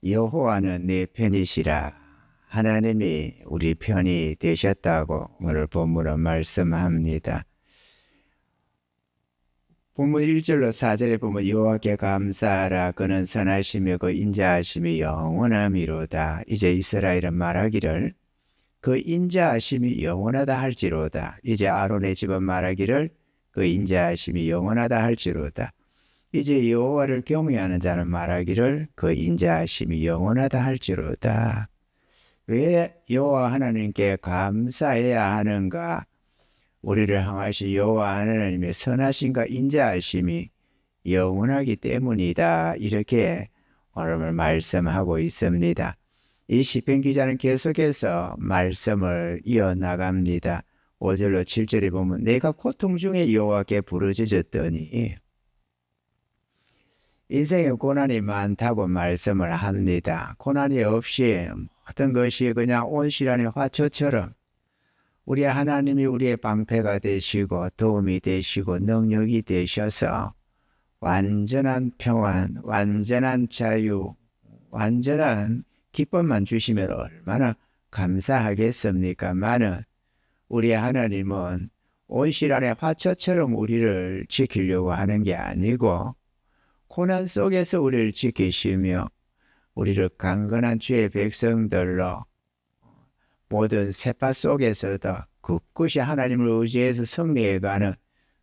여호와는 내 편이시라. 하나님이 우리 편이 되셨다고 오늘 본문은 말씀합니다. 본문 1절로 4절에 보면 여호와께 감사하라. 그는 선하시며 그 인자하심이 영원함이로다. 이제 이스라엘은 말하기를 그 인자하심이 영원하다 할지로다. 이제 아론의 집은 말하기를 그 인자하심이 영원하다 할지로다. 이제 여호와를 경외하는 자는 말하기를 그 인자하심이 영원하다 할지로다. 왜 여호와 하나님께 감사해야 하는가? 우리를 향하신 여호와 하나님의 선하심과 인자하심이 영원하기 때문이다. 이렇게 오늘 말씀하고 있습니다. 이 시편 기자는 계속해서 말씀을 이어나갑니다. 5절로 7절에 보면 내가 고통 중에 여호와께 부르짖었더니 인생에 고난이 많다고 말씀을 합니다. 고난이 없이 모든 것이 그냥 온실안의 화초처럼 우리 하나님이 우리의 방패가 되시고 도움이 되시고 능력이 되셔서 완전한 평안, 완전한 자유, 완전한 기쁨만 주시면 얼마나 감사하겠습니까마는 우리 하나님은 온실안의 화초처럼 우리를 지키려고 하는 게 아니고 고난 속에서 우리를 지키시며 우리를 강건한 주의 백성들로 모든 세파 속에서도 굳굳이 하나님을 의지해서 승리해가는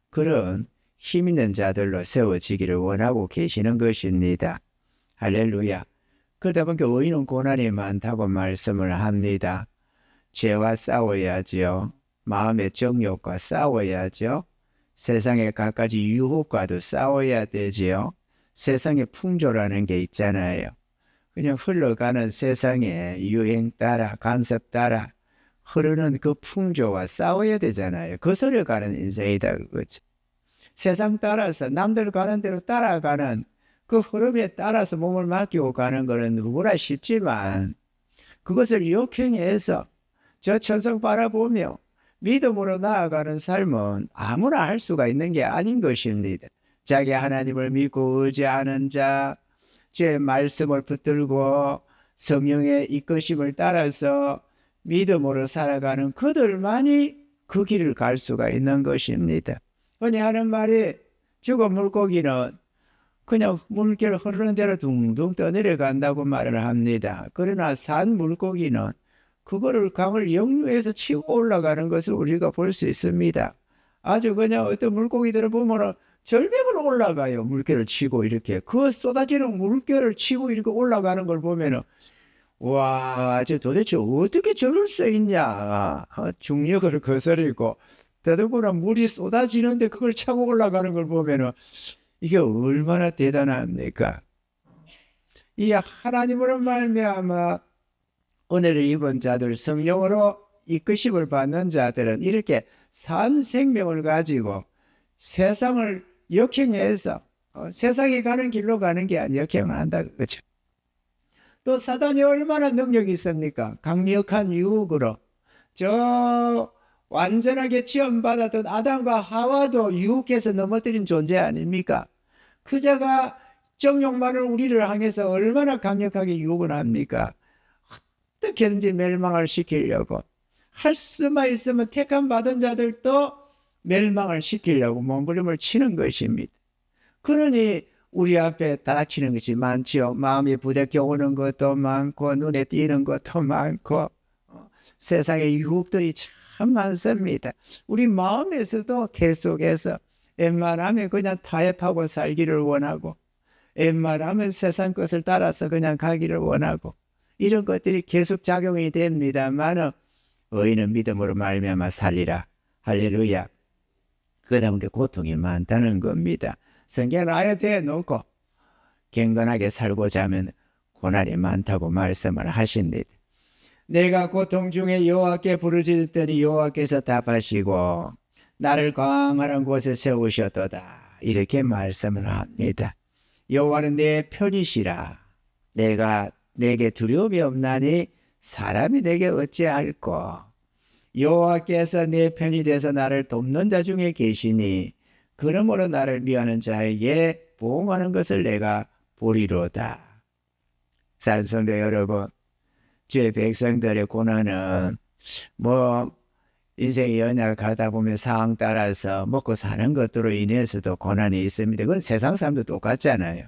그런 힘 있는 자들로 세워지기를 원하고 계시는 것입니다. 할렐루야. 그러다 보니까 의인은 고난이 많다고 말씀을 합니다. 죄와 싸워야죠. 마음의 정욕과 싸워야죠. 세상의 갖가지 유혹과도 싸워야 되지요. 세상에 풍조라는 게 있잖아요. 그냥 흘러가는 세상의 유행 따라 간섭 따라 흐르는 그 풍조와 싸워야 되잖아요. 거스려가는 인생이다 그거죠. 세상 따라서 남들 가는 대로 따라가는 그 흐름에 따라서 몸을 맡기고 가는 것은 누구나 쉽지만 그것을 역행해서 저 천성 바라보며 믿음으로 나아가는 삶은 아무나 할 수가 있는 게 아닌 것입니다. 자기 하나님을 믿고 의지하는 자, 제 말씀을 붙들고 성령의 이끄심을 따라서 믿음으로 살아가는 그들만이 그 길을 갈 수가 있는 것입니다. 흔히 하는 말이 죽은 물고기는 그냥 물결 흐르는 대로 둥둥 떠내려간다고 말을 합니다. 그러나 산 물고기는 그거를 강을 역류해서 치고 올라가는 것을 우리가 볼 수 있습니다. 아주 그냥 어떤 물고기들을 보면 절벽을 올라가요. 물결을 치고 이렇게. 그 쏟아지는 물결을 치고 이렇게 올라가는 걸 보면은 와, 저 도대체 어떻게 저럴 수 있냐. 중력을 거스리고 더더구나 물이 쏟아지는데 그걸 차고 올라가는 걸 보면은 이게 얼마나 대단합니까? 이 하나님으로 말미암아 은혜를 입은 자들, 성령으로 이끄심을 받는 자들은 이렇게 산 생명을 가지고 세상을 역행해서 세상이 가는 길로 가는 게 아니라 역행을 한다 그거죠. 또 사단이 얼마나 능력이 있습니까? 강력한 유혹으로 저 완전하게 지원받았던 아담과 하와도 유혹해서 넘어뜨린 존재 아닙니까? 그자가 정욕만을 우리를 향해서 얼마나 강력하게 유혹을 합니까? 어떻게든지 멸망을 시키려고 할 수만 있으면 택함 받은 자들도 멸망을 시키려고 몸부림을 치는 것입니다. 그러니 우리 앞에 다치는 것이 많지요. 마음이 부대껴 오는 것도 많고 눈에 띄는 것도 많고 세상의 유혹들이 참 많습니다. 우리 마음에서도 계속해서 웬만하면 그냥 타협하고 살기를 원하고 웬만하면 세상 것을 따라서 그냥 가기를 원하고 이런 것들이 계속 작용이 됩니다만 의인은 믿음으로 말미암아 살리라. 할렐루야. 그러면 고통이 많다는 겁니다. 성경을 아예 대놓고 경건하게 살고자 하면 고난이 많다고 말씀을 하십니다. 내가 고통 중에 여호와께 부르짖었더니 여호와께서 답하시고 나를 광활한 곳에 세우셨도다. 이렇게 말씀을 합니다. 여호와는 내 편이시라. 내게 두려움이 없나니 사람이 내게 어찌할꼬. 여호와께서 내 편이 돼서 나를 돕는 자 중에 계시니 그러므로 나를 미워하는 자에게 보응하는 것을 내가 보리로다. 산성도 여러분, 주의 백성들의 고난은 뭐 인생의 연약 가다 보면 상황 따라서 먹고 사는 것들로 인해서도 고난이 있습니다. 그건 세상 사람도 똑같잖아요.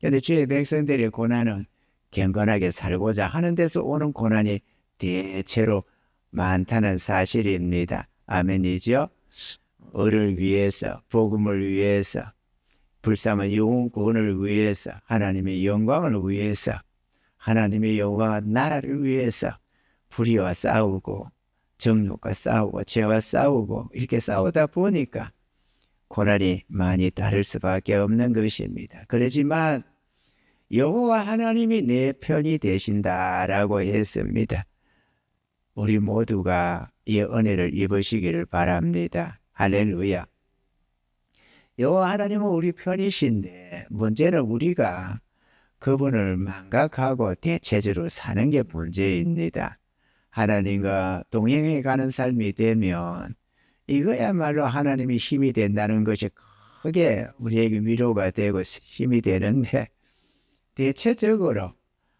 근데 주의 백성들의 고난은 경건하게 살고자 하는 데서 오는 고난이 대체로 많다는 사실입니다. 아멘이죠? 을을 위해서, 복음을 위해서, 불쌍한 영혼 구원을 위해서, 하나님의 영광을 위해서, 하나님의 영광한 나라를 위해서 불의와 싸우고 정욕과 싸우고 죄와 싸우고 이렇게 싸우다 보니까 고난이 많이 따를 수밖에 없는 것입니다. 그렇지만 여호와 하나님이 내 편이 되신다라고 했습니다. 우리 모두가 이 은혜를 입으시기를 바랍니다. 할렐루야. 여호와 하나님은 우리 편이신데 문제는 우리가 그분을 망각하고 대체적으로 사는 게 문제입니다. 하나님과 동행해 가는 삶이 되면 이거야말로 하나님이 힘이 된다는 것이 크게 우리에게 위로가 되고 힘이 되는데 대체적으로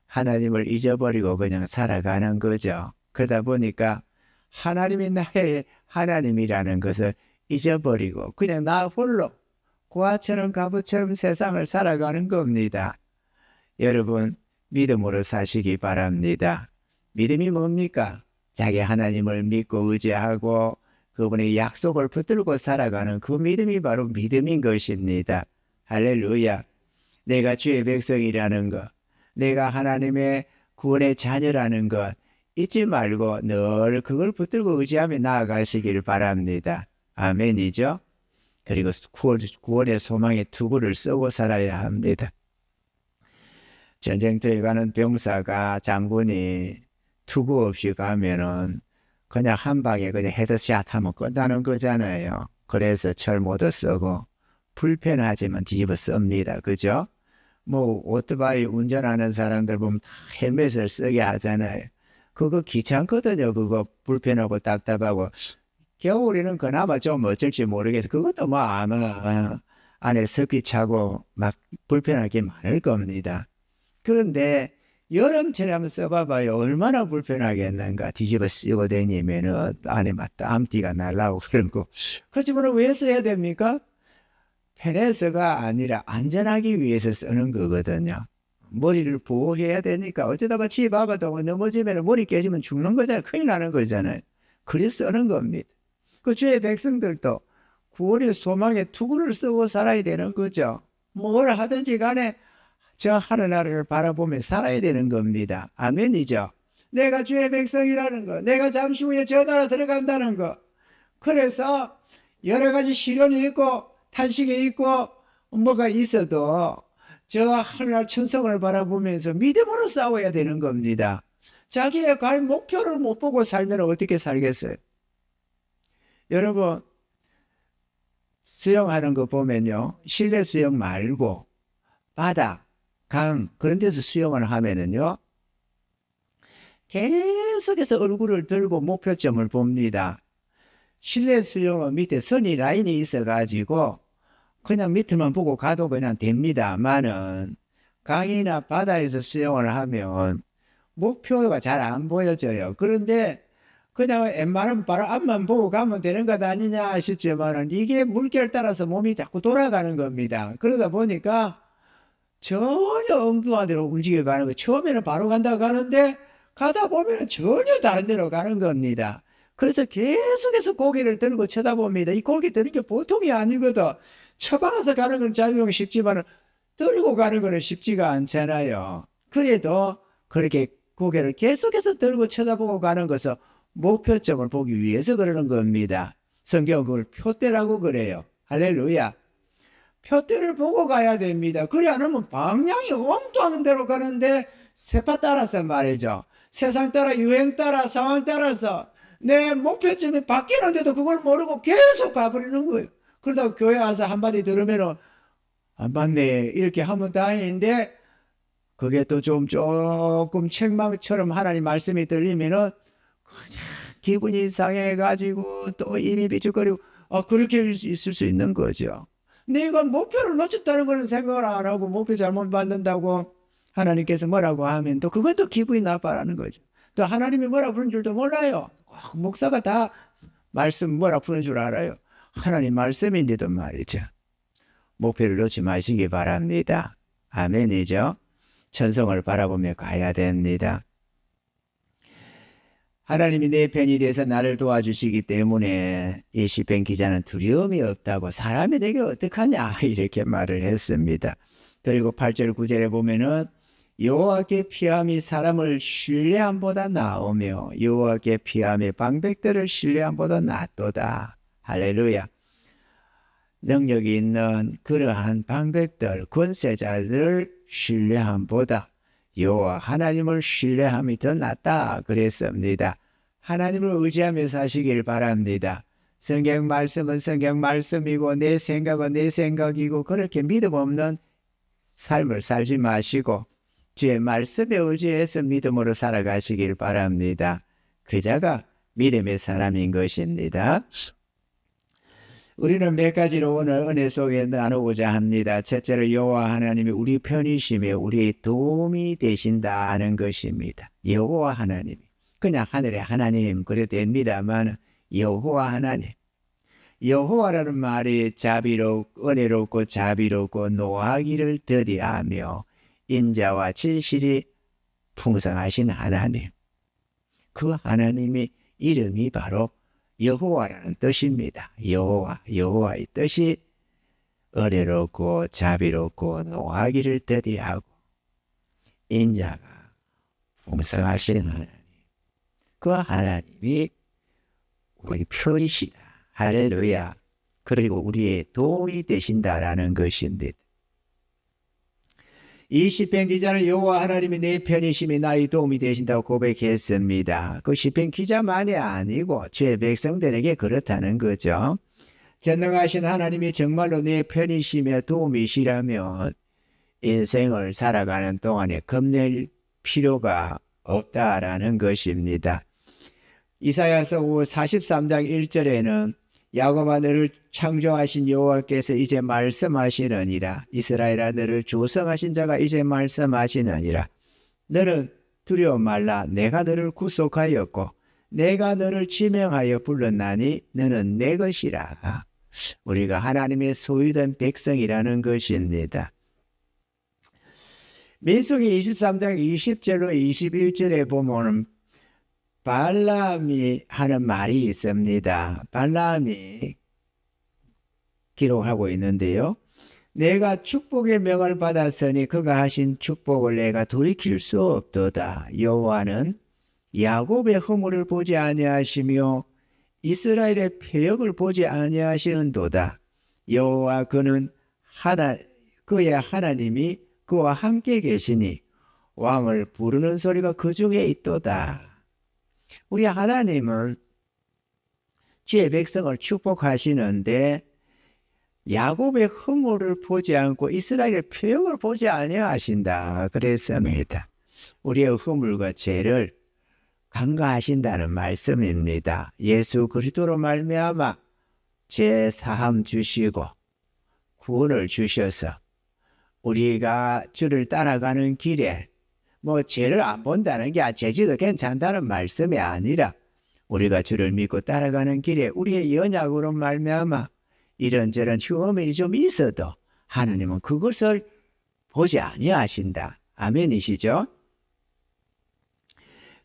하나님을 잊어버리고 그냥 살아가는 거죠. 그러다 보니까 하나님이 나의 하나님이라는 것을 잊어버리고 그냥 나 홀로 고아처럼 가부처럼 세상을 살아가는 겁니다. 여러분 믿음으로 사시기 바랍니다. 믿음이 뭡니까? 자기 하나님을 믿고 의지하고 그분의 약속을 붙들고 살아가는 그 믿음이 바로 믿음인 것입니다. 할렐루야. 내가 주의 백성이라는 것, 내가 하나님의 구원의 자녀라는 것 잊지 말고 늘 그걸 붙들고 의지하며 나아가시길 바랍니다. 아멘이죠? 그리고 구원의 소망의 투구를 쓰고 살아야 합니다. 전쟁터에 가는 병사가 장군이 투구 없이 가면은 그냥 한 방에 그냥 헤드샷 하면 끝나는 거잖아요. 그래서 철 모두 쓰고 불편하지만 뒤집어 씁니다. 그죠? 뭐 오토바이 운전하는 사람들 보면 다 헬멧을 쓰게 하잖아요. 그거 귀찮거든요. 그거 불편하고 답답하고. 겨울에는 그나마 좀 어쩔지 모르겠어. 그것도 뭐 아마 안에 습기 차고 막 불편할 게 많을 겁니다. 그런데 여름철에 한번 써봐봐요. 얼마나 불편하겠는가. 뒤집어 쓰고 다니면은 안에 막 땀띠가 날라오고 그러고. 그렇지만 왜 써야 됩니까? 편해서가 아니라 안전하기 위해서 쓰는 거거든요. 머리를 보호해야 되니까 어쩌다가 집 아가도 넘어지면 머리 깨지면 죽는 거잖아요. 큰일 나는 거잖아요. 그래서 쓰는 겁니다. 그 주의 백성들도 구원의 소망에 투구를 쓰고 살아야 되는 거죠. 뭘 하든지 간에 저 하늘나라를 바라보며 살아야 되는 겁니다. 아멘이죠. 내가 주의 백성이라는 거, 내가 잠시 후에 저 나라 들어간다는 거. 그래서 여러 가지 시련이 있고 탄식이 있고 뭐가 있어도 저 하늘날 천성을 바라보면서 믿음으로 싸워야 되는 겁니다. 자기의 갈 목표를 못 보고 살면 어떻게 살겠어요? 여러분 수영하는 거 보면요. 실내 수영 말고 바다, 강 그런 데서 수영을 하면은요. 계속해서 얼굴을 들고 목표점을 봅니다. 실내 수영은 밑에 선이 라인이 있어가지고 그냥 밑에만 보고 가도 그냥 됩니다만은 강이나 바다에서 수영을 하면 목표가 잘 안 보여져요. 그런데 그냥 웬만하면 바로 앞만 보고 가면 되는 것 아니냐 싶지만은 이게 물결 따라서 몸이 자꾸 돌아가는 겁니다. 그러다 보니까 전혀 엉뚱한 데로 움직여가는 거예요. 처음에는 바로 간다고 가는데 가다 보면 전혀 다른 데로 가는 겁니다. 그래서 계속해서 고개를 들고 쳐다봅니다. 이 고개 드는 게 보통이 아니거든. 쳐박아서 가는 건 자유형 쉽지만 들고 가는 거는 쉽지가 않잖아요. 그래도 그렇게 고개를 계속해서 들고 쳐다보고 가는 것은 목표점을 보기 위해서 그러는 겁니다. 성경은 그걸 표대라고 그래요. 할렐루야. 표대를 보고 가야 됩니다. 그래 안 하면 방향이 엉뚱한 대로 가는데 세파 따라서 말이죠. 세상 따라 유행 따라 상황 따라서 내 목표점이 바뀌는데도 그걸 모르고 계속 가버리는 거예요. 그러다가 교회 와서 한마디 들으면은 안 맞네 이렇게 하면 다행인데 그게 또 조금 책망처럼 하나님 말씀이 들리면은 그냥 기분이 상해가지고 또 입이 비죽거리고 그렇게 있을 수 있는 거죠. 내가 목표를 놓쳤다는 거는 생각을 안 하고 목표 잘못 받는다고 하나님께서 뭐라고 하면 또 그것도 기분이 나빠라는 거죠. 또 하나님이 뭐라고 부른 줄도 몰라요. 목사가 다 말씀 뭐라고 부른 줄 알아요. 하나님 말씀인데도 말이죠. 목표를 놓지 마시기 바랍니다. 아멘이죠. 천성을 바라보며 가야 됩니다. 하나님이 내 편이 돼서 나를 도와주시기 때문에 이 시편 기자는 두려움이 없다고 사람이 되게 어떡하냐 이렇게 말을 했습니다. 그리고 8절 9절에 보면은 여호와께 피함이 사람을 신뢰함보다 나오며 여호와께 피함이 방백들을 신뢰함보다 낫도다. 할렐루야. 능력이 있는 그러한 방백들, 권세자들을 신뢰함보다 여호와 하나님을 신뢰함이 더 낫다 그랬습니다. 하나님을 의지하며 사시길 바랍니다. 성경 말씀은 성경 말씀이고 내 생각은 내 생각이고 그렇게 믿음 없는 삶을 살지 마시고 주의 말씀에 의지해서 믿음으로 살아가시길 바랍니다. 그 자가 믿음의 사람인 것입니다. 우리는 몇 가지로 오늘 은혜 속에 나누고자 합니다. 첫째로 여호와 하나님이 우리 편이시며 우리의 도움이 되신다 하는 것입니다. 여호와 하나님, 그냥 하늘의 하나님 그래도 됩니다만 여호와 하나님. 여호와라는 말이 자비롭고 은혜롭고 자비롭고 노하기를 더디하며 인자와 진실이 풍성하신 하나님. 그 하나님의 이름이 바로 여호와라는 뜻입니다. 여호와, 여호와의 뜻이 은혜롭고 자비롭고 노하기를 더디하고 인자가 풍성하신 하나님. 그 하나님이 우리 편이시다. 할렐루야. 그리고 우리의 도움이 되신다라는 것입니다. 이 시편 기자는 여호와 하나님이 내 편이심이 나의 도움이 되신다고 고백했습니다. 그 시편 기자만이 아니고 죄 백성들에게 그렇다는 거죠. 전능하신 하나님이 정말로 내 편이시며 도움이시라면 인생을 살아가는 동안에 겁낼 필요가 없다라는 것입니다. 이사야서 43장 1절에는 야곱아 너를 창조하신 여호와께서 이제 말씀하시느니라. 이스라엘아 너를 조성하신 자가 이제 말씀하시느니라. 너는 두려워 말라. 내가 너를 구속하였고 내가 너를 지명하여 불렀나니 너는 내 것이라. 우리가 하나님의 소유된 백성이라는 것입니다. 민수기 23장 20절로 21절에 보면 발람이 하는 말이 있습니다. 발람이 기록하고 있는데요. 내가 축복의 명을 받았으니 그가 하신 축복을 내가 돌이킬 수 없도다. 여호와는 야곱의 허물을 보지 아니하시며 이스라엘의 패역을 보지 아니하시는도다. 여호와 그는 그의 하나님이 그와 함께 계시니 왕을 부르는 소리가 그 중에 있도다. 우리 하나님은 주의 백성을 축복하시는데 야곱의 허물을 보지 않고 이스라엘의 표역을 보지 아니하신다 그랬습니다. 우리의 허물과 죄를 간과하신다는 말씀입니다. 예수 그리스도로 말미암아 죄 사함 주시고 구원을 주셔서 우리가 주를 따라가는 길에 뭐 죄를 안 본다는 게 죄지도 괜찮다는 말씀이 아니라 우리가 주를 믿고 따라가는 길에 우리의 연약으로 말미암아 이런저런 흉음이 좀 있어도 하나님은 그것을 보지 아니하신다. 아멘이시죠?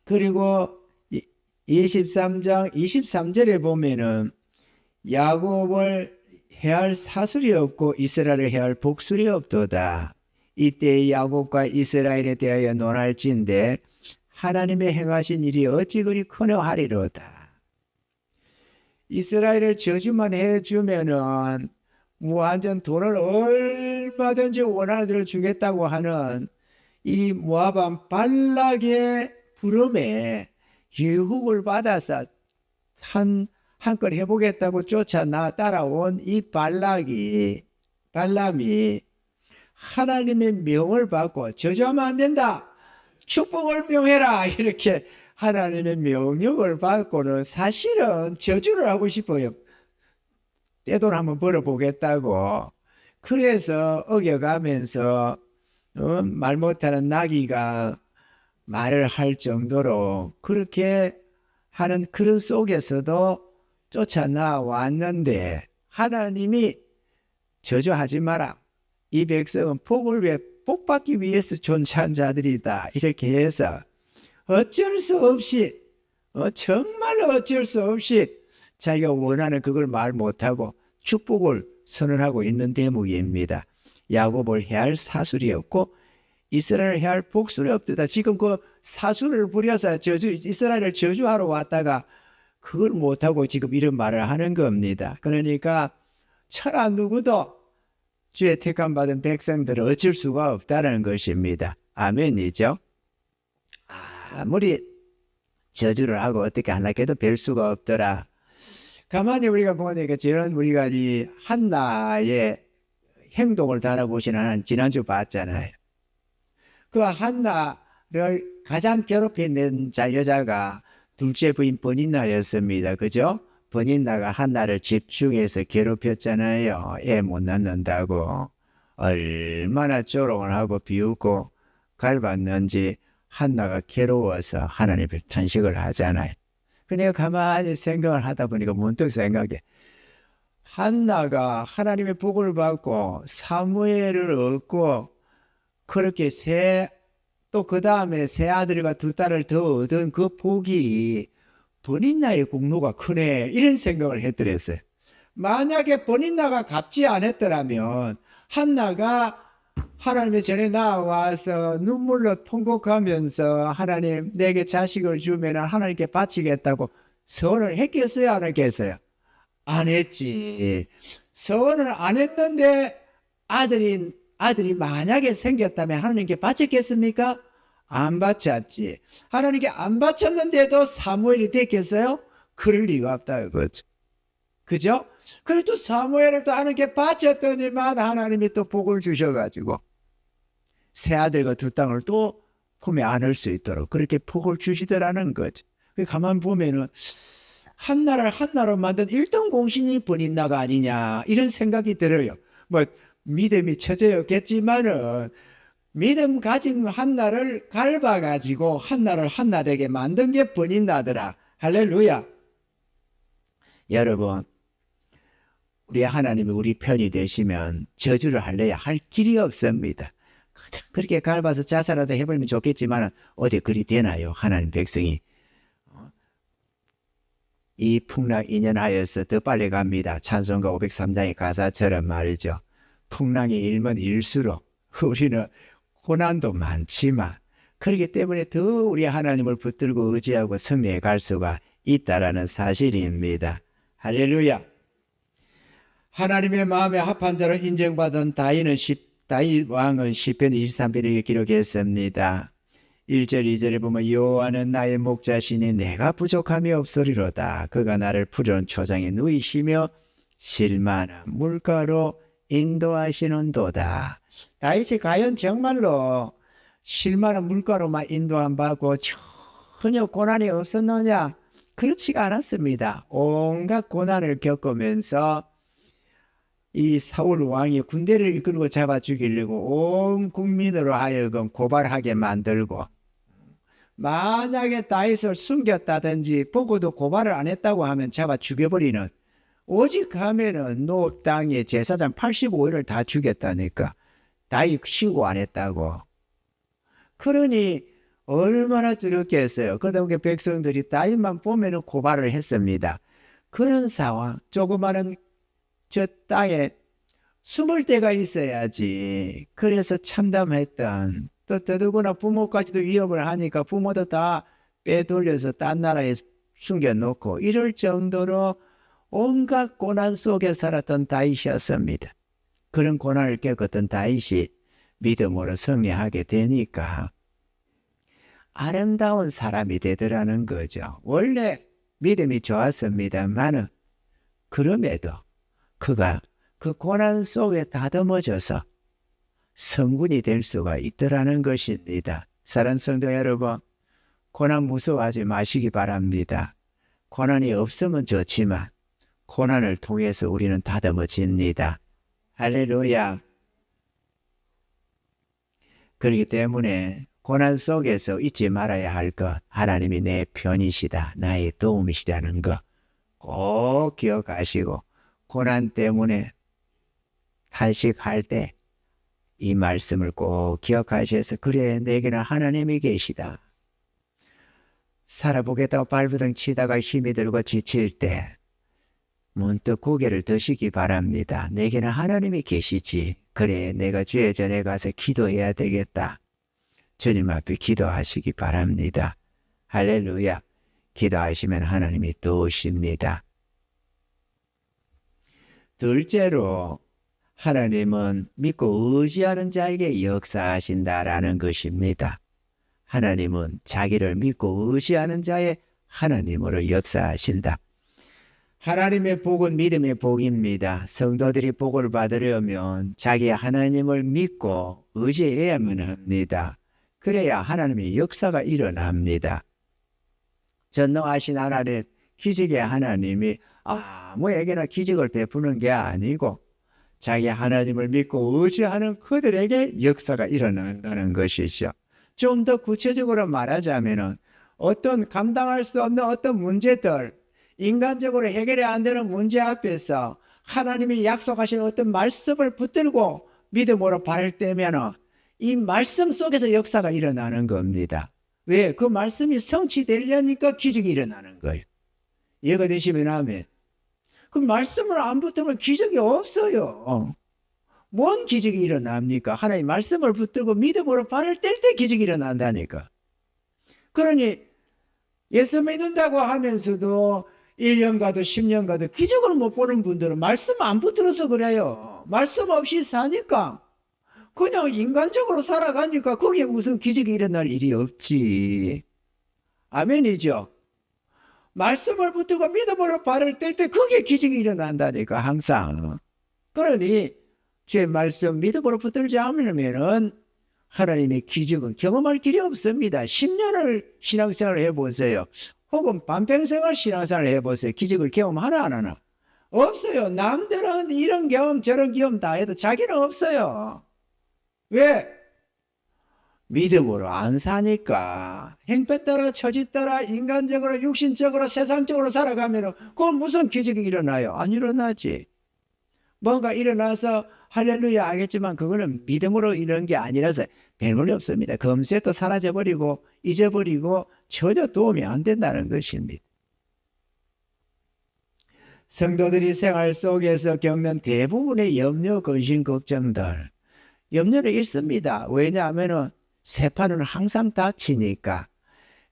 그리고 23장 23절에 보면은 야곱을 해할 사술이 없고 이스라엘을 해할 복술이 없도다. 이때 야곱과 이스라엘에 대하여 논할진대 하나님의 행하신 일이 어찌 그리 크노하리로다. 이스라엘을 저주만 해주면은 완전 돈을 얼마든지 원하는 대로 주겠다고 하는 이 모압 발락의 부름에 유혹을 받아서 한껏 해보겠다고 따라온 이 발람이 하나님의 명을 받고 저주하면 안 된다. 축복을 명해라. 이렇게 하나님의 명령을 받고는 사실은 저주를 하고 싶어요. 떼돈 한번 벌어보겠다고. 그래서 어겨가면서 말 못하는 나귀가 말을 할 정도로 그렇게 하는 그런 속에서도 쫓아나왔는데 하나님이 저주하지 마라. 이 백성은 복을 위해 복받기 위해서 존재한 자들이다. 이렇게 해서 어쩔 수 없이 정말 어쩔 수 없이 자기가 원하는 그걸 말 못하고 축복을 선언하고 있는 대목입니다. 야곱을 해할 사술이 없고 이스라엘을 해할 복술이 없다. 지금 그 사술을 부려서 이스라엘을 저주하러 왔다가 그걸 못하고 지금 이런 말을 하는 겁니다. 그러니까 천하 누구도 주의 택함 받은 백성들은 어쩔 수가 없다는 것입니다. 아멘이죠. 아무리 저주를 하고 어떻게 하려고 해도 별 수가 없더라. 가만히 우리가 보니까 저는 우리가 이 한나의 행동을 달아보시는 지난주 봤잖아요. 그 한나를 가장 괴롭혀낸 여자가 둘째 부인 버니나였습니다. 그죠? 버니나가 한나를 집중해서 괴롭혔잖아요. 애 못 낳는다고. 얼마나 조롱을 하고 비웃고 갈봤는지 한나가 괴로워서 하나님을 탄식을 하잖아요. 그러니까 가만히 생각을 하다 보니까 문득 생각해. 한나가 하나님의 복을 받고 사무엘을 얻고 그렇게 또 그 다음에 세 아들과 두 딸을 더 얻은 그 복이 버니나의 공로가 크네. 이런 생각을 했더랬어요. 만약에 버니나가 갚지 않았더라면 한나가 하나님의 전에 나와서 눈물로 통곡하면서 하나님 내게 자식을 주면 하나님께 바치겠다고 서원을 했겠어요? 안 했겠어요? 안 했지. 서원을 안 했는데 아들이 만약에 생겼다면 하나님께 바쳤겠습니까? 안 바쳤지. 하나님께 안 바쳤는데도 사무엘이 됐겠어요? 그럴 리가 없다 이거죠. 그죠? 그래도 사무엘을 또 하나님께 바쳤더니만 하나님이 또 복을 주셔가지고 새 아들과 두 땅을 또 품에 안을 수 있도록 그렇게 복을 주시더라는 거죠. 가만 보면은 한나를 한나로 만든 1등 공신이 버니나가 아니냐 이런 생각이 들어요. 뭐 믿음이 처제였겠지만은 믿음 가진 한나를 갈봐가지고 한나를 한나 되게 만든 게 버니나더라. 할렐루야. 여러분 우리 하나님이 우리 편이 되시면 저주를 할래야 할 길이 없습니다. 그렇게 갈봐서 자살하다 해버리면 좋겠지만 어디 그리 되나요? 하나님 백성이 이 풍랑 인연하여서 더 빨리 갑니다. 찬송가 503장의 가사처럼 말이죠. 풍랑이 일면 일수록 우리는 고난도 많지만 그렇기 때문에 더 우리 하나님을 붙들고 의지하고 승리해 갈 수가 있다라는 사실입니다. 할렐루야. 하나님의 마음에 합한 자로 인정받은 다윗 왕은 시편 23편에 기록했습니다. 1절 2절에 보면 여호와는 나의 목자시니 내가 부족함이 없으리로다. 그가 나를 푸른 초장에 누이시며 실만한 물가로 인도하시는도다. 다윗이 과연 정말로 실만한 물가로만 인도함 받고 전혀 고난이 없었느냐? 그렇지가 않았습니다. 온갖 고난을 겪으면서 이 사울 왕이 군대를 이끌고 잡아 죽이려고 온 국민으로 하여금 고발하게 만들고 만약에 다윗을 숨겼다든지 보고도 고발을 안 했다고 하면 잡아 죽여버리는 오직 하면은 노 땅의 제사장 85일을 다 죽였다니까 다윗 신고 안 했다고. 그러니 얼마나 두렵겠어요. 그다음에 백성들이 다윗만 보면은 고발을 했습니다. 그런 상황 조그마한 저 땅에 숨을 데가 있어야지. 그래서 참담했던 또 더더구나 부모까지도 위협을 하니까 부모도 다 빼돌려서 딴 나라에 숨겨놓고 이럴 정도로 온갖 고난 속에 살았던 다윗이었습니다. 그런 고난을 겪었던 다윗이 믿음으로 승리하게 되니까 아름다운 사람이 되더라는 거죠. 원래 믿음이 좋았습니다만은 그럼에도 그가 그 고난 속에 다듬어져서 성군이 될 수가 있더라는 것입니다. 사랑하는 성도 여러분, 고난 무서워하지 마시기 바랍니다. 고난이 없으면 좋지만 고난을 통해서 우리는 다듬어집니다. 할렐루야. 그렇기 때문에 고난 속에서 잊지 말아야 할 것, 하나님이 내 편이시다, 나의 도움이시다는 것 꼭 기억하시고, 고난 때문에 탄식할 때 이 말씀을 꼭 기억하셔서, 그래 내게는 하나님이 계시다. 살아보겠다고 발버둥 치다가 힘이 들고 지칠 때 문득 고개를 드시기 바랍니다. 내게는 하나님이 계시지. 그래 내가 주의 전에 가서 기도해야 되겠다. 주님 앞에 기도하시기 바랍니다. 할렐루야. 기도하시면 하나님이 도우십니다. 둘째로, 하나님은 믿고 의지하는 자에게 역사하신다라는 것입니다. 하나님은 자기를 믿고 의지하는 자의 하나님으로 역사하신다. 하나님의 복은 믿음의 복입니다. 성도들이 복을 받으려면 자기 하나님을 믿고 의지해야만 합니다. 그래야 하나님의 역사가 일어납니다. 전능하신 하나님, 기적의 하나님이 아무에게나 기적을 베푸는 게 아니고 자기 하나님을 믿고 의지하는 그들에게 역사가 일어난다는 것이죠. 좀 더 구체적으로 말하자면 어떤 감당할 수 없는 어떤 문제들, 인간적으로 해결이 안 되는 문제 앞에서 하나님이 약속하신 어떤 말씀을 붙들고 믿음으로 발을 떼면 이 말씀 속에서 역사가 일어나는 겁니다. 왜? 그 말씀이 성취되려니까 기적이 일어나는 거예요. 이해가 되시면 아멘. 그 말씀을 안 붙으면 기적이 없어요. 뭔 기적이 일어납니까? 하나님 말씀을 붙들고 믿음으로 발을 뗄 때 기적이 일어난다니까. 그러니 예수 믿는다고 하면서도 1년 가도 10년 가도 기적을 못 보는 분들은 말씀 안 붙들어서 그래요. 말씀 없이 사니까 그냥 인간적으로 살아가니까 거기에 무슨 기적이 일어날 일이 없지. 아멘이죠. 말씀을 붙들고 믿음으로 발을 뗄 때 거기에 기적이 일어난다니까 항상. 그러니 주의 말씀 믿음으로 붙들지 않으면은 하나님의 기적은 경험할 길이 없습니다. 10년을 신앙생활을 해보세요. 혹은 반평생을 신앙생활을 해보세요. 기적을 경험 하나 안 하나? 없어요. 남들은 이런 경험 저런 경험 다 해도 자기는 없어요. 왜? 믿음으로 안 사니까. 행패 따라 처지 따라 인간적으로 육신적으로 세상적으로 살아가면 그건 무슨 기적이 일어나요? 안 일어나지. 뭔가 일어나서 할렐루야 하겠지만 그거는 믿음으로 이런 게 아니라서 별볼이 없습니다. 금세 또 사라져버리고 잊어버리고 전혀 도움이 안 된다는 것입니다. 성도들이 생활 속에서 겪는 대부분의 염려, 근심, 걱정들, 염려를 잃습니다. 왜냐하면 세판은 항상 닥치니까.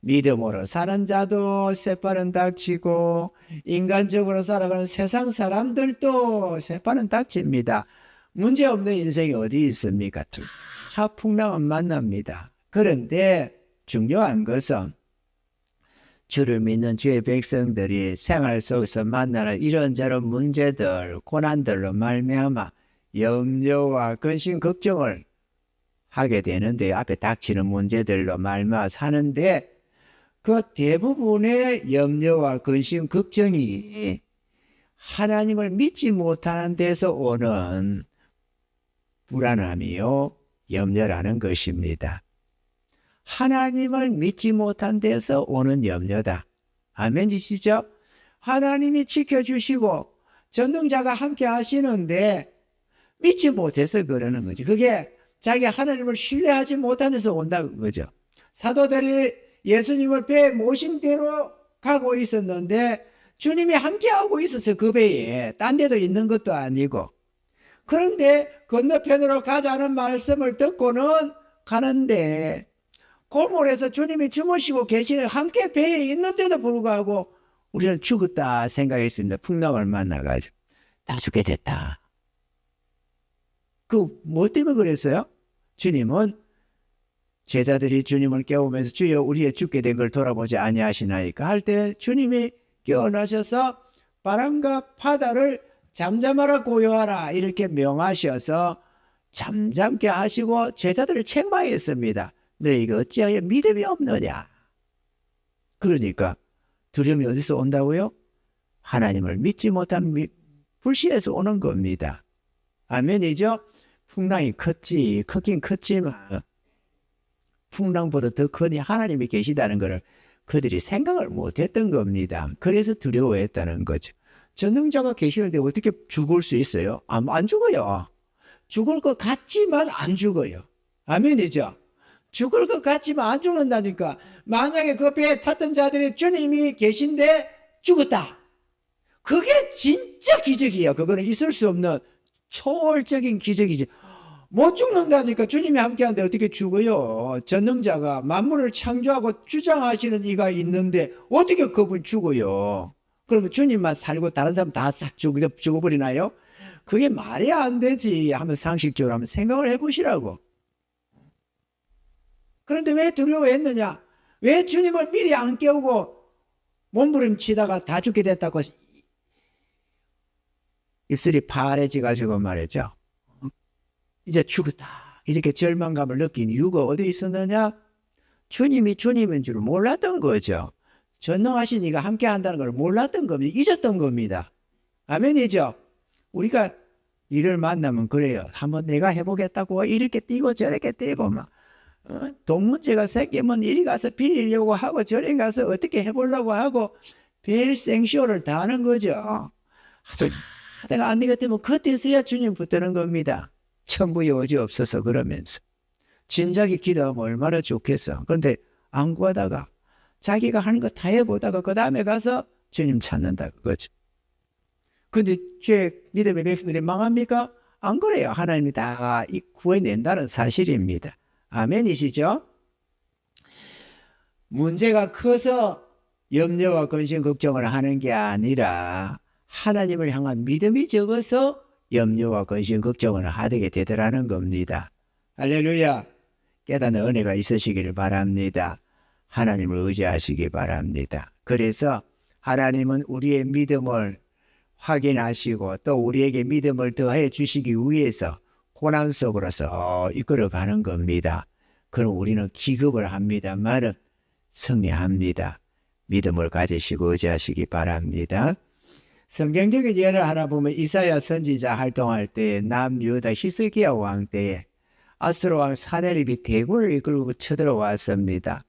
믿음으로 사는 자도 세판은 닥치고 인간적으로 살아가는 세상 사람들도 세판은 닥칩니다. 문제없는 인생이 어디 있습니까? 다 풍랑은 만납니다. 그런데 중요한 것은 주를 믿는 주의 백성들이 생활 속에서 만나는 이런저런 문제들, 고난들로 말미암아 염려와 근심, 걱정을 하게 되는데 앞에 닥치는 문제들로 말미암아 사는데 그 대부분의 염려와 근심, 걱정이 하나님을 믿지 못하는 데서 오는 불안함이요, 염려라는 것입니다. 하나님을 믿지 못한 데서 오는 염려다. 아멘이시죠? 하나님이 지켜주시고 전능자가 함께 하시는데 믿지 못해서 그러는 거지. 그게 자기 하나님을 신뢰하지 못한 데서 온다는 거죠. 사도들이 예수님을 배에 모신 대로 가고 있었는데 주님이 함께하고 있어서 그 배에 딴 데도 있는 것도 아니고, 그런데 건너편으로 가자는 말씀을 듣고는 가는데 골몰에서 주님이 주무시고 계시는 함께 배에 있는데도 불구하고 우리는 죽었다 생각했습니다. 풍랑을 만나가지고 다 죽게 됐다. 그 뭐 때문에 그랬어요? 주님은 제자들이 주님을 깨우면서 주여 우리의 죽게 된 걸 돌아보지 아니하시나이까 할 때 주님이 깨어나셔서 바람과 바다를 잠잠하라 고요하라 이렇게 명하셔서 잠잠게 하시고 제자들을 책망했습니다. 너희가 어찌하여 믿음이 없느냐. 그러니까 두려움이 어디서 온다고요? 하나님을 믿지 못한 불신에서 오는 겁니다. 아멘이죠? 풍랑이 크긴 컸지만 풍랑보다 더 크니 하나님이 계시다는 것을 그들이 생각을 못했던 겁니다. 그래서 두려워했다는 거죠. 전능자가 계시는데 어떻게 죽을 수 있어요? 안 죽어요. 죽을 것 같지만 안 죽어요. 아멘이죠? 죽을 것 같지만 안 죽는다니까. 만약에 그 배에 탔던 자들이 주님이 계신데 죽었다. 그게 진짜 기적이에요. 그거는 있을 수 없는 초월적인 기적이지. 못 죽는다니까. 주님이 함께하는데 어떻게 죽어요? 전능자가 만물을 창조하고 주장하시는 이가 있는데 어떻게 그분 죽어요? 그러면 주님만 살고 다른 사람 다 싹 죽어버리나요? 그게 말이 안 되지 하면 상식적으로 한번 생각을 해보시라고. 그런데 왜 두려워했느냐? 왜 주님을 미리 안 깨우고 몸부림치다가 다 죽게 됐다고 입술이 파래져가지고 말이죠. 이제 죽었다. 이렇게 절망감을 느낀 이유가 어디 있었느냐? 주님이 주님인 줄 몰랐던 거죠. 전능하신 이가 함께 한다는 걸 몰랐던 겁니다. 잊었던 겁니다. 아멘이죠? 우리가 이를 만나면 그래요. 한번 내가 해보겠다고 이렇게 뛰고 저렇게 뛰고 막 돈 문제가 생기면 이리 가서 빌리려고 하고 저리 가서 어떻게 해보려고 하고 별 생쇼를 다 하는 거죠. 하다가 안 되겠다면 그때서야 주님 붙드는 겁니다. 천부의 어지 없어서 그러면서 진작에 기도하면 얼마나 좋겠어. 그런데 안 구하다가 자기가 하는 거 다 해보다가 그 다음에 가서 주님 찾는다 그거죠. 근데 죄 믿음의 백성들이 망합니까? 안 그래요. 하나님이 다 구해낸다는 사실입니다. 아멘이시죠? 문제가 커서 염려와 근심 걱정을 하는 게 아니라 하나님을 향한 믿음이 적어서 염려와 근심 걱정을 하게 되더라는 겁니다. 할렐루야. 깨닫는 은혜가 있으시기를 바랍니다. 하나님을 의지하시기 바랍니다. 그래서 하나님은 우리의 믿음을 확인하시고 또 우리에게 믿음을 더해 주시기 위해서 고난 속으로서 이끌어가는 겁니다. 그럼 우리는 기급을 합니다만은 승리합니다. 믿음을 가지시고 의지하시기 바랍니다. 성경적인 예를 하나 보면 이사야 선지자 활동할 때 남유다 히스기야 왕 때에 아수르 왕 사네립이 대군을 이끌고 쳐들어왔습니다.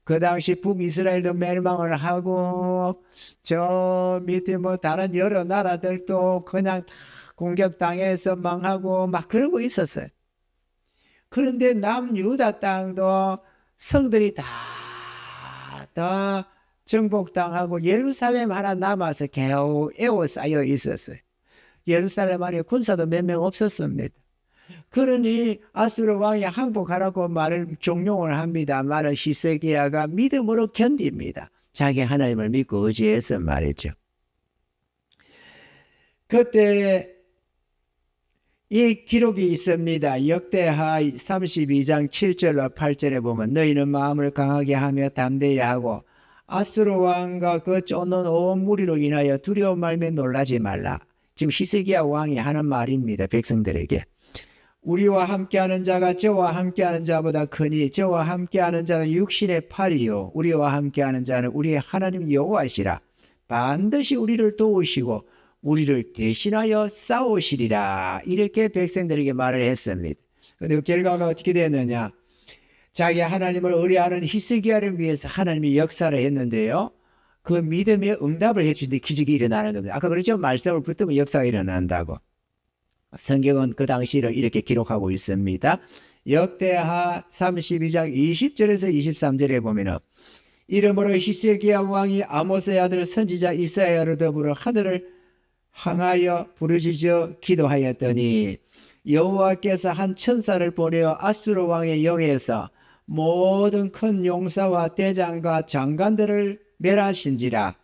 그 당시 북이스라엘도 멸망을 하고 저 밑에 뭐 다른 여러 나라들도 그냥 공격당해서 망하고 막 그러고 있었어요. 그런데 남유다 땅도 성들이 다 정복당하고 예루살렘 하나 남아서 겨우 에워싸여 있었어요. 예루살렘 안에 군사도 몇 명 없었습니다. 그러니 아수르 왕이 항복하라고 말을 종용을 합니다. 말은 히스기야가 믿음으로 견딥니다. 자기 하나님을 믿고 의지해서 말이죠. 그때 이 기록이 있습니다. 역대하 32장 7절로 8절에 보면 너희는 마음을 강하게 하며 담대히 하고 아수르 왕과 그 쫓는 온 무리로 인하여 두려운 말에 놀라지 말라. 지금 히스기야 왕이 하는 말입니다. 백성들에게. 우리와 함께하는 자가 저와 함께하는 자보다 크니 저와 함께하는 자는 육신의 팔이요 우리와 함께하는 자는 우리의 하나님 여호와시라. 반드시 우리를 도우시고 우리를 대신하여 싸우시리라. 이렇게 백성들에게 말을 했습니다. 그런데 그 결과가 어떻게 됐느냐? 자기 하나님을 의뢰하는 히스기야를 위해서 하나님이 역사를 했는데요. 그 믿음에 응답을 해주는데 기적이 일어나는 겁니다. 아까 그랬죠? 말씀을 붙들면 역사가 일어난다고. 성경은 그 당시를 이렇게 기록하고 있습니다. 역대하 32장 20절에서 23절에 보면은 이러므로 히스기야 왕이 아모스의 아들 선지자 이사야를 더불어 하늘을 향하여 부르짖어 기도하였더니 여호와께서 한 천사를 보내어 아수르 왕의 영에서 모든 큰 용사와 대장과 장관들을 멸하신지라.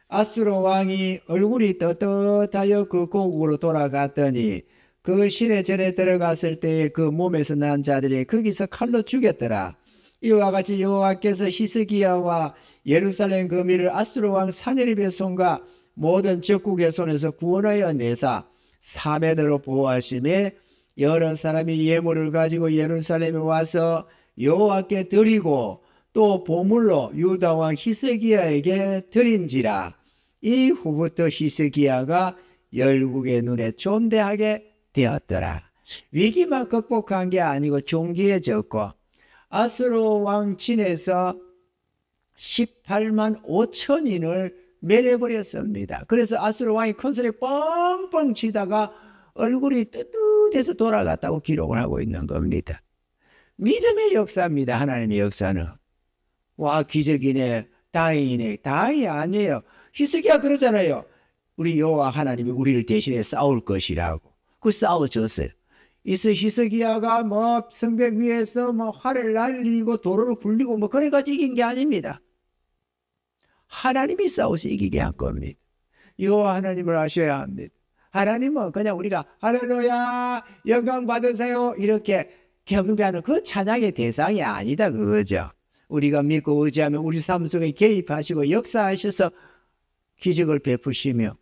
아수르 왕이 얼굴이 떳떳하여 그 고국으로 돌아갔더니 그 시내 전에 들어갔을 때에 그 몸에서 난 자들이 거기서 칼로 죽였더라. 이와 같이 여호와께서 히스기야와 예루살렘 거미를 아수르 왕 사네립의 손과 모든 적국의 손에서 구원하여 내사 사면으로 보호하심에 여러 사람이 예물을 가지고 예루살렘에 와서 여호와께 드리고 또 보물로 유다 왕 히스기야에게 드린지라. 이후부터 히스기야가 열국의 눈에 존대하게 되었더라. 위기만 극복한 게 아니고 존귀해졌고 아수르 왕 진에서 18만 5천인을 멸해버렸습니다. 그래서 아수르 왕이 큰 소리 뻥뻥 치다가 얼굴이 뜨뜻해서 돌아갔다고 기록을 하고 있는 겁니다. 믿음의 역사입니다. 하나님의 역사는. 와, 기적이네, 다행이네. 다행이 아니에요. 히스기야 그러잖아요. 우리 여호와 하나님이 우리를 대신해 싸울 것이라고. 그 싸워줬어요. 히스기야가 뭐 성벽 위에서 뭐 활을 날리고 도로를 굴리고 뭐 그래가지고 이긴 게 아닙니다. 하나님이 싸워서 이기게 한 겁니다. 여호와 하나님을 아셔야 합니다. 하나님은 그냥 우리가 할렐루야 영광 받으세요 이렇게 경배하는 그 찬양의 대상이 아니다 그거죠. 우리가 믿고 의지하면 우리 삶 속에 개입하시고 역사하셔서 기적을 베푸시며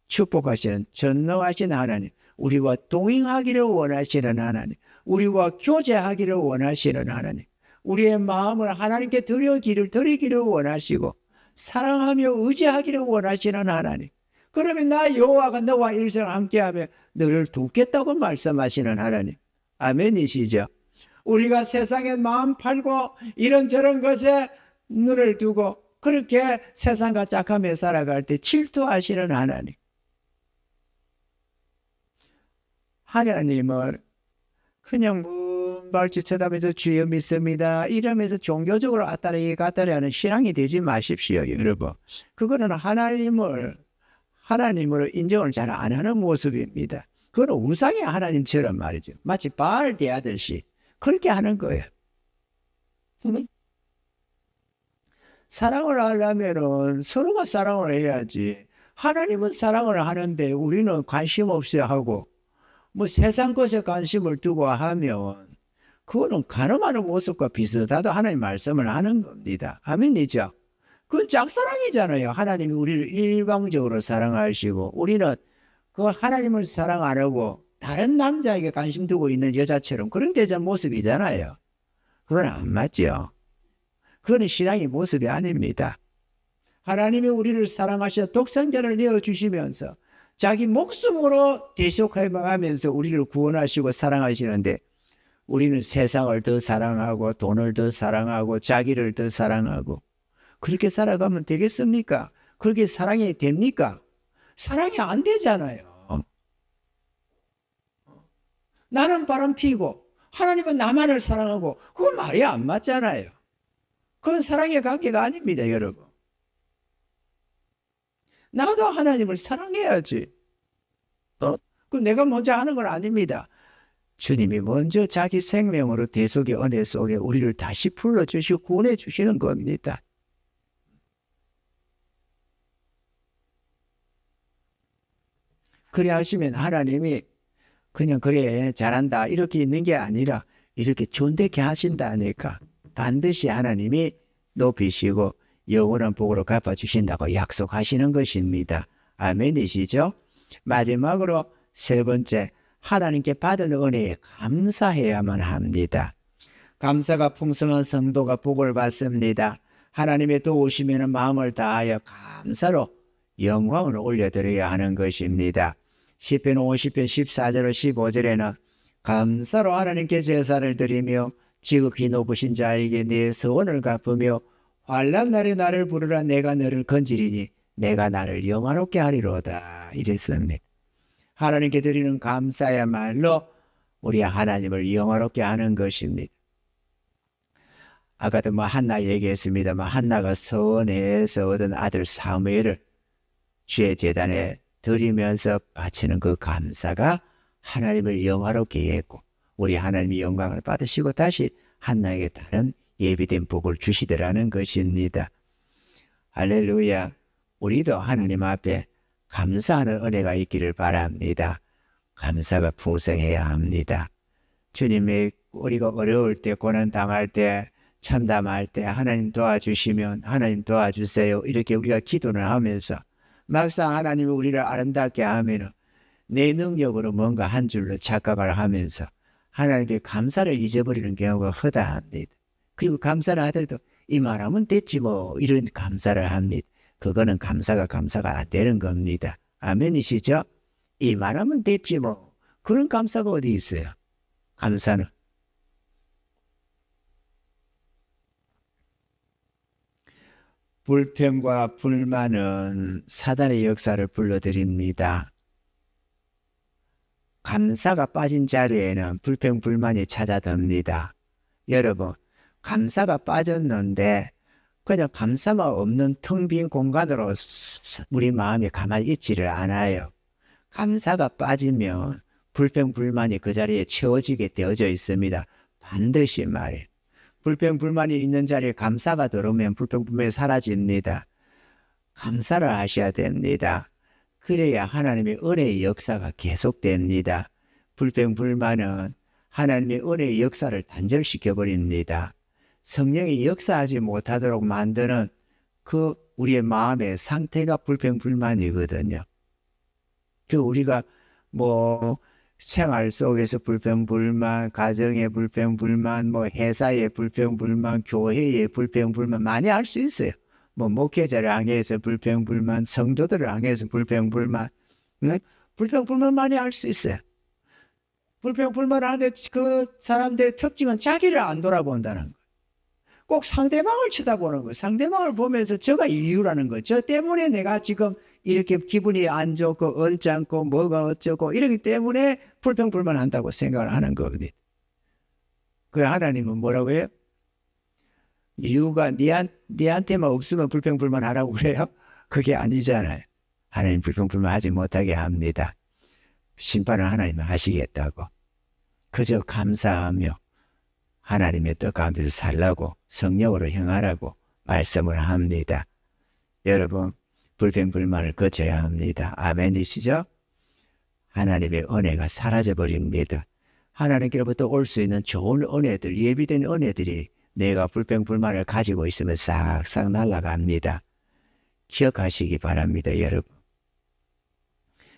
축복하시는 전능하신 하나님, 우리와 동행하기를 원하시는 하나님, 우리와 교제하기를 원하시는 하나님, 우리의 마음을 하나님께 드리기를 원하시고 사랑하며 의지하기를 원하시는 하나님. 그러면 나 여호와가 너와 일생을 함께하며 너를 돕겠다고 말씀하시는 하나님. 아멘이시죠? 우리가 세상에 마음 팔고 이런저런 것에 눈을 두고 그렇게 세상과 짝하며 살아갈 때 질투하시는 하나님. 하나님을 그냥 문발치 쳐다보면서 주여 믿습니다 이러면서 종교적으로 왔다리 갔다리 하는 신앙이 되지 마십시오. 여러분, 그거는 하나님으로 인정을 잘 안 하는 모습입니다. 그건 우상의 하나님처럼 말이죠. 마치 바알 대하듯이 그렇게 하는 거예요. 사랑을 하려면은 서로가 사랑을 해야지. 하나님은 사랑을 하는데 우리는 관심 없어 하고 뭐 세상 것에 관심을 두고 하면 그거는 간음하는 모습과 비슷하다 하나님 말씀을 하는 겁니다. 아멘이죠? 그건 짝사랑이잖아요. 하나님이 우리를 일방적으로 사랑하시고 우리는 그 하나님을 사랑 안 하고 다른 남자에게 관심 두고 있는 여자처럼 그런 대전 모습이잖아요. 그건 안 맞죠. 그건 신앙의 모습이 아닙니다. 하나님이 우리를 사랑하셔 독생자를 내어주시면서 자기 목숨으로 대속해가면서 우리를 구원하시고 사랑하시는데 우리는 세상을 더 사랑하고 돈을 더 사랑하고 자기를 더 사랑하고 그렇게 살아가면 되겠습니까? 그렇게 사랑이 됩니까? 사랑이 안 되잖아요. 나는 바람 피고 하나님은 나만을 사랑하고 그건 말이 안 맞잖아요. 그건 사랑의 관계가 아닙니다, 여러분. 나도 하나님을 사랑해야지. 그 내가 먼저 하는 건 아닙니다. 주님이 먼저 자기 생명으로 대속의 은혜 속에 우리를 다시 불러주시고 구원해 주시는 겁니다. 그래 하시면 하나님이 그냥 그래 잘한다 이렇게 있는 게 아니라 이렇게 존대케 하신다니까 반드시 하나님이 높이시고 영원한 복으로 갚아주신다고 약속하시는 것입니다. 아멘이시죠? 마지막으로 세 번째, 하나님께 받은 은혜에 감사해야만 합니다. 감사가 풍성한 성도가 복을 받습니다. 하나님의 도우시면 마음을 다하여 감사로 영광을 올려드려야 하는 것입니다. 시편 50편 14절 15절에는 감사로 하나님께 제사를 드리며 지극히 높으신 자에게 내 서원을 갚으며 환난 날에 나를 부르라 내가 너를 건지리니 내가 나를 영화롭게 하리로다 이랬습니다. 하나님께 드리는 감사야말로 우리 하나님을 영화롭게 하는 것입니다. 아까도 한나 얘기했습니다만 한나가 서원해서 얻은 아들 사무엘을 주의 제단에 드리면서 바치는 그 감사가 하나님을 영화롭게 했고 우리 하나님이 영광을 받으시고 다시 한나에게 다른 예비된 복을 주시더라는 것입니다. 할렐루야. 우리도 하나님 앞에 감사하는 은혜가 있기를 바랍니다. 감사가 풍성해야 합니다. 주님이 우리가 어려울 때 고난 당할 때 참담할 때 하나님 도와주시면 하나님 도와주세요 이렇게 우리가 기도를 하면서 막상 하나님이 우리를 아름답게 하면 내 능력으로 뭔가 한 줄로 착각을 하면서 하나님께 감사를 잊어버리는 경우가 허다합니다. 그리고 감사를 하더라도 이만하면 됐지 뭐 이런 감사를 합니다. 그거는 감사가 안 되는 겁니다. 아멘이시죠? 이만하면 됐지 뭐 그런 감사가 어디 있어요? 감사는 불평과 불만은 사단의 역사를 불러들입니다. 감사가 빠진 자리에는 불평, 불만이 찾아듭니다. 여러분, 감사가 빠졌는데 그냥 감사가 없는 텅 빈 공간으로 우리 마음이 가만히 있지를 않아요. 감사가 빠지면 불평, 불만이 그 자리에 채워지게 되어져 있습니다. 반드시 말이에요. 불평, 불만이 있는 자리에 감사가 들어오면 불평, 불만이 사라집니다. 감사를 하셔야 됩니다. 그래야 하나님의 은혜의 역사가 계속됩니다. 불평, 불만은 하나님의 은혜의 역사를 단절시켜 버립니다. 성령이 역사하지 못하도록 만드는 그 우리의 마음의 상태가 불평, 불만이거든요. 그 우리가 생활 속에서 불평, 불만, 가정의 불평, 불만, 회사의 불평, 불만, 교회의 불평, 불만 많이 할 수 있어요. 목회자를 향해서 불평, 불만, 성도들을 향해서 불평, 불만, 불평, 불만 많이 할 수 있어요. 불평, 불만 하는데 그 사람들의 특징은 자기를 안 돌아본다는 거예요. 꼭 상대방을 쳐다보는 거예요. 상대방을 보면서 저가 이유라는 거예요. 저 때문에 내가 지금 이렇게 기분이 안 좋고 언짢고 뭐가 어쩌고 이러기 때문에 불평, 불만한다고 생각을 하는 거거든요. 그 하나님은 뭐라고 해요? 이유가 니한테만 없으면 불평, 불만하라고 그래요? 그게 아니잖아요. 하나님 불평, 불만하지 못하게 합니다. 심판을 하나님은 하시겠다고. 그저 감사하며 하나님의 뜻 가운데서 살라고 성령으로 행하라고 말씀을 합니다. 여러분, 불평, 불만을 거쳐야 합니다. 아멘이시죠? 하나님의 은혜가 사라져버립니다. 하나님께로부터 올 수 있는 좋은 은혜들, 예비된 은혜들이 내가 불평, 불만을 가지고 있으면 싹싹 날아갑니다. 기억하시기 바랍니다, 여러분.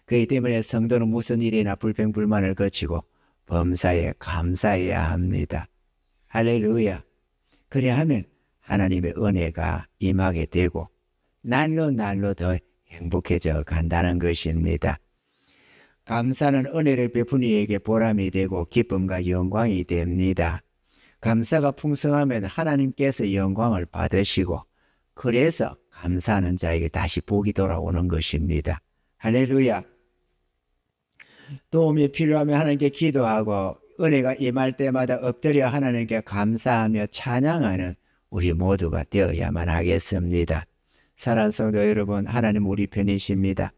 그렇기 때문에 성도는 무슨 일이나 불평, 불만을 거치고 범사에 감사해야 합니다. 할렐루야. 그래 하면 하나님의 은혜가 임하게 되고 날로 날로 더 행복해져 간다는 것입니다. 감사는 은혜를 베푼 이에게 보람이 되고 기쁨과 영광이 됩니다. 감사가 풍성하면 하나님께서 영광을 받으시고 그래서 감사하는 자에게 다시 복이 돌아오는 것입니다. 할렐루야. 도움이 필요하면 하나님께 기도하고 은혜가 임할 때마다 엎드려 하나님께 감사하며 찬양하는 우리 모두가 되어야만 하겠습니다. 사랑하는 성도 여러분, 하나님 우리 편이십니다.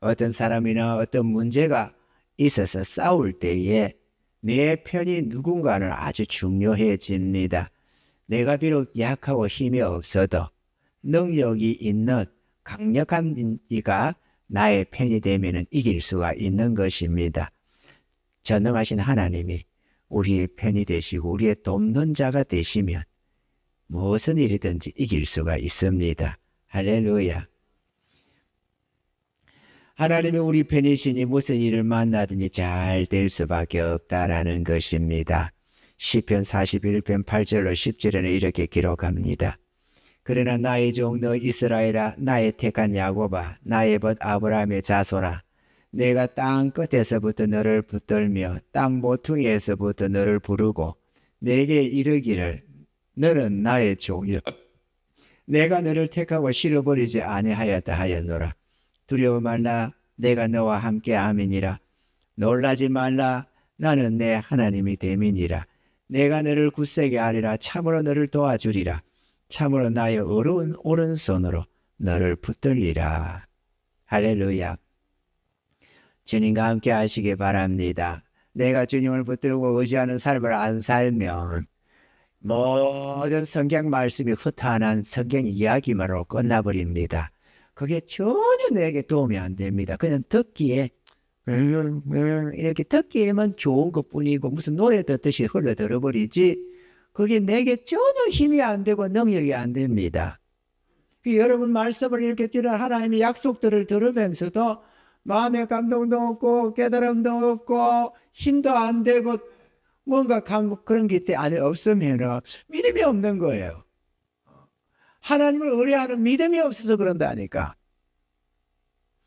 어떤 사람이나 어떤 문제가 있어서 싸울 때에 내 편이 누군가는 아주 중요해집니다. 내가 비록 약하고 힘이 없어도 능력이 있는 강력한 이가 나의 편이 되면 이길 수가 있는 것입니다. 전능하신 하나님이 우리의 편이 되시고 우리의 돕는 자가 되시면 무슨 일이든지 이길 수가 있습니다. 할렐루야. 하나님이 우리 편이시니 무슨 일을 만나든지 잘 될 수밖에 없다라는 것입니다. 시편 41편 8절로 10절에는 이렇게 기록합니다. 그러나 나의 종 너 이스라엘아, 나의 택한 야곱아, 나의 벗 아브라함의 자손아, 내가 땅 끝에서부터 너를 붙들며 땅 모퉁이에서부터 너를 부르고 내게 이르기를 너는 나의 종이라. 내가 너를 택하고 실어버리지 아니하였다 하였노라. 두려워 말라, 내가 너와 함께 함이니라. 놀라지 말라, 나는 내 하나님이 됨이니라. 내가 너를 굳세게 하리라. 참으로 너를 도와주리라. 참으로 나의 어려운 오른손으로 너를 붙들리라. 할렐루야. 주님과 함께 하시기 바랍니다. 내가 주님을 붙들고 의지하는 삶을 안 살면 모든 성경 말씀이 허탄한 성경 이야기만으로 끝나버립니다. 그게 전혀 내게 도움이 안 됩니다. 그냥 듣기에 이렇게 듣기에만 좋은 것뿐이고 무슨 노래 듣듯이 흘러들어버리지 그게 내게 전혀 힘이 안 되고 능력이 안 됩니다. 여러분 말씀을 이렇게 들은 하나님의 약속들을 들으면서도 마음의 감동도 없고 깨달음도 없고 힘도 안 되고 뭔가 그런 게 안에 없으면 믿음이 없는 거예요. 하나님을 의뢰하는 믿음이 없어서 그런다니까.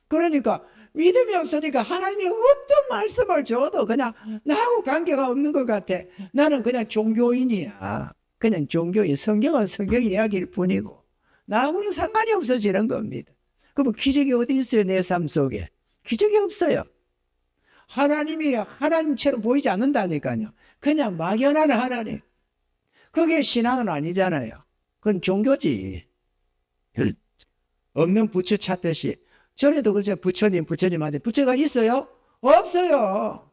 그러니까 믿음이 없으니까 하나님이 어떤 말씀을 줘도 그냥 나하고 관계가 없는 것 같아. 나는 그냥 종교인이야. 그냥 종교인. 성경은 성경 이야기일 뿐이고 나하고는 상관이 없어지는 겁니다. 그럼 기적이 어디 있어요? 내 삶 속에. 기적이 없어요. 하나님이 하나님처럼 보이지 않는다니까요. 그냥 막연한 하나님. 그게 신앙은 아니잖아요. 그건 종교지. 없는 부처 찾듯이. 전에도 그죠? 부처님한테 부처가 있어요? 없어요.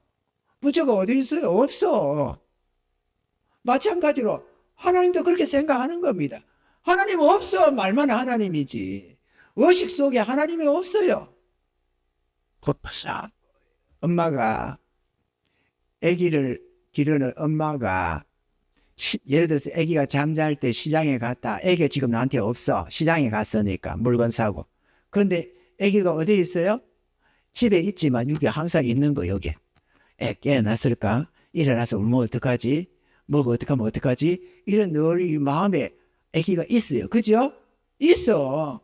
부처가 어디 있어요? 없어. 마찬가지로 하나님도 그렇게 생각하는 겁니다. 하나님 없어. 말만 하나님이지. 의식 속에 하나님이 없어요. 엄마가 아기를 기르는 엄마가 예를 들어서 아기가 잠잘 때 시장에 갔다. 아기가 지금 나한테 없어. 시장에 갔으니까 물건 사고. 그런데 아기가 어디 있어요? 집에 있지만 여기 항상 있는 거 여기. 깨어났을까? 일어나서 울면 어떡하지? 뭐가 어떡하면 어떡하지? 이런 늘 마음에 아기가 있어요. 그죠? 있어.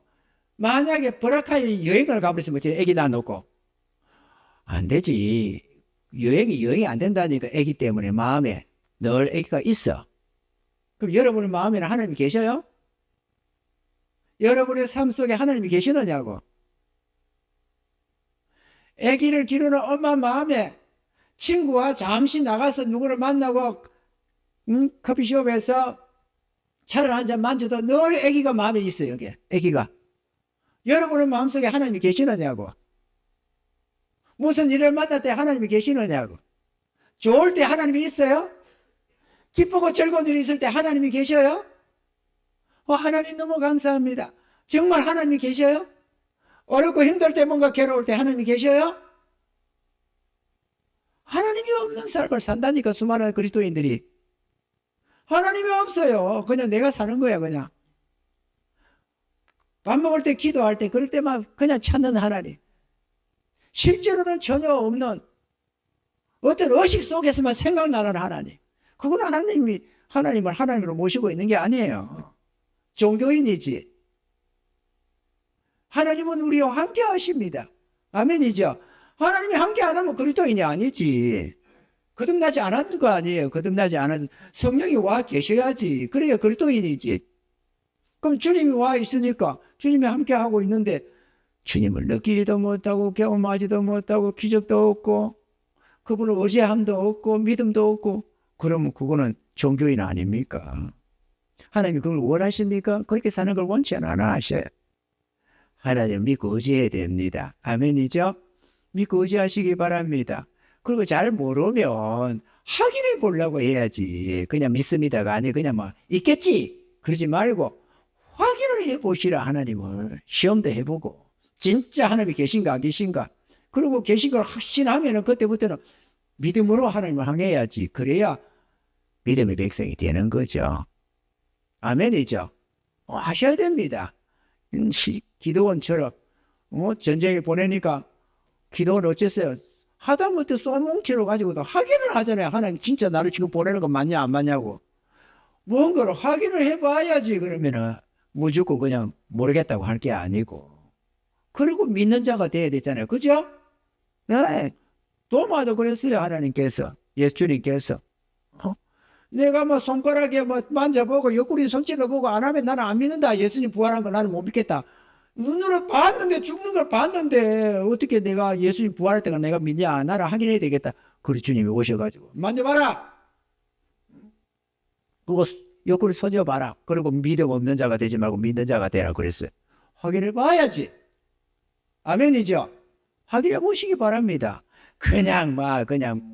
만약에 버라카에 여행을 가버렸으면 아기 놔놓고 안 되지. 여행이 안 된다니까. 아기 때문에 마음에 늘 아기가 있어. 그럼 여러분의 마음에는 하나님이 계셔요? 여러분의 삶 속에 하나님이 계시느냐고. 아기를 기르는 엄마 마음에 친구와 잠시 나가서 누구를 만나고 커피숍에서 차를 한 잔 만져도 늘 아기가 마음에 있어요. 여기 아기가. 여러분의 마음속에 하나님이 계시느냐고. 무슨 일을 만날 때 하나님이 계시느냐고. 좋을 때 하나님이 있어요? 기쁘고 즐거운 일이 있을 때 하나님이 계셔요? 하나님 너무 감사합니다. 정말 하나님이 계셔요? 어렵고 힘들 때 뭔가 괴로울 때 하나님이 계셔요? 하나님이 없는 삶을 산다니까 수많은 그리스도인들이. 하나님이 없어요. 그냥 내가 사는 거야 그냥. 밥 먹을 때 기도할 때 그럴 때만 그냥 찾는 하나님. 실제로는 전혀 없는 어떤 의식 속에서만 생각나는 하나님. 그건 하나님을 하나님으로 모시고 있는 게 아니에요. 종교인이지. 하나님은 우리와 함께 하십니다. 아멘이죠. 하나님이 함께 안 하면 그리스도인이 아니지. 거듭나지 않았는 거 아니에요. 거듭나지 않아서 성령이 와 계셔야지. 그래야 그리스도인이지. 그럼 주님이 와 있으니까 주님이 함께 하고 있는데 주님을 느끼지도 못하고 경험하지도 못하고 기적도 없고 그분을 의지함도 없고 믿음도 없고 그러면 그거는 종교인 아닙니까? 하나님 그걸 원하십니까? 그렇게 사는 걸 원치 않아 하셔요. 하나님 믿고 의지해야 됩니다. 아멘이죠? 믿고 의지하시기 바랍니다. 그리고 잘 모르면 확인해 보려고 해야지. 그냥 믿습니다가 아니 그냥 뭐 있겠지 그러지 말고 확인을 해보시라. 하나님을 시험도 해보고 진짜 하나님이 계신가 안 계신가. 그리고 계신 걸 확신하면 그때부터는 믿음으로 하나님을 향해야지. 그래야 믿음의 백성이 되는 거죠. 아멘이죠. 하셔야 됩니다. 기도원처럼 전쟁에 보내니까 기도원 어쨌어요? 하다못해 쏘뭉치로 가지고도 확인을 하잖아요. 하나님 진짜 나를 지금 보내는 거 맞냐 안 맞냐고. 뭔가를 확인을 해봐야지. 그러면은 무조건 그냥 모르겠다고 할 게 아니고. 그리고 믿는 자가 돼야 되잖아요. 그죠? 네. 도마도 그랬어요. 하나님께서. 예수님께서. 내가 뭐 손가락에 뭐 만져보고 옆구리 손질러 보고 안 하면 나는 안 믿는다. 예수님 부활한 걸 나는 못 믿겠다. 눈으로 봤는데 죽는 걸 봤는데 어떻게 내가 예수님 부활할 때가 내가 믿냐. 나를 확인해야 되겠다. 그리 주님이 오셔가지고 만져봐라. 그거 옆구리 손져봐라. 그리고 믿음 없는 자가 되지 말고 믿는 자가 되라 그랬어요. 확인해 봐야지. 아멘이죠. 확인해 보시기 바랍니다. 그냥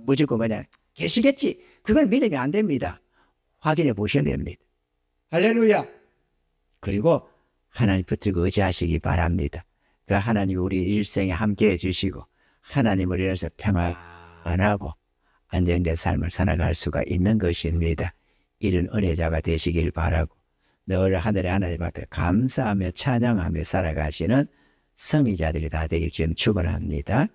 무조건 그냥 계시겠지. 그건 믿음이 안 됩니다. 확인해 보셔야 됩니다. 할렐루야. 그리고 하나님 붙들고 의지하시기 바랍니다. 그 하나님 우리 일생에 함께 해주시고 하나님을 인해서 평안하고 안정된 삶을 살아갈 수가 있는 것입니다. 이런 은혜자가 되시길 바라고 늘 하늘의 하나님 앞에 감사하며 찬양하며 살아가시는 성의자들이 다 되길 좀 축원합니다.